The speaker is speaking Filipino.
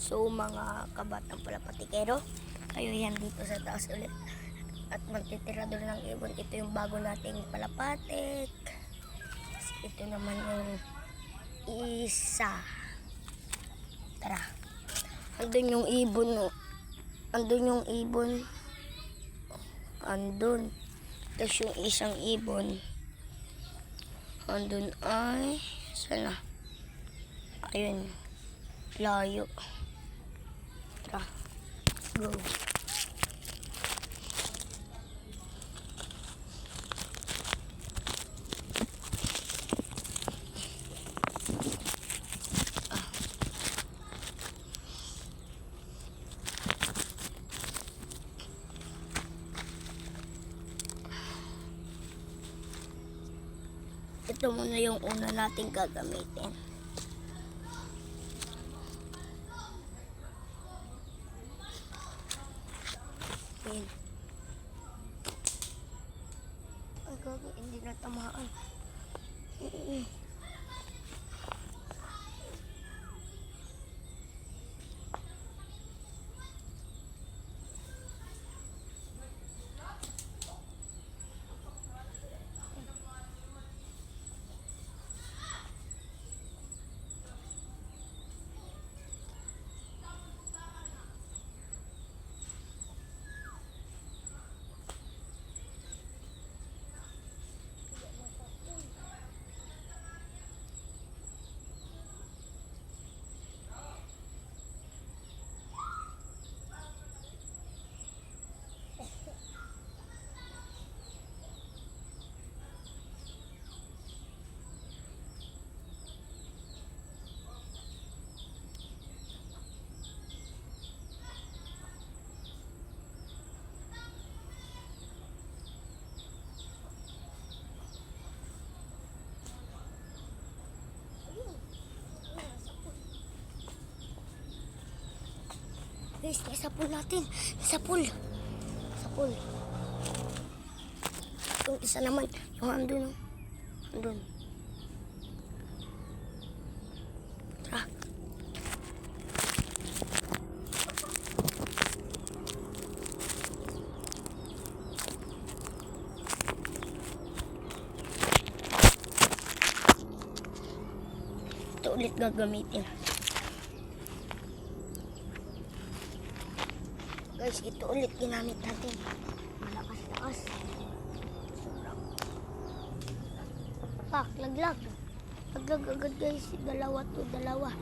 So mga kabatang palapatikero, kayo yan dito sa taas ulit. At magtitira doon ng ibon. Ito yung bago nating palapatik. Ito naman yung isa. Tara. Andun yung ibon. No? Andun yung ibon. Andun. Tapos yung isang ibon. Andun ay... Sana? Ayun. Layo. Tara. Go. Ito muna yung una nating gagamitin. Ayan. Ay, gago, hindi na tamaan. Guys, naisapul natin. Naisapul. Naisapul. Yung isa naman, yung andun. Andun. Tara. Ito ulit gagamitin. Guys, ito ulit ginamit natin. Malakas-lakas. Pak, laglag. Laglag agad guys. Dalawa to, dalawa.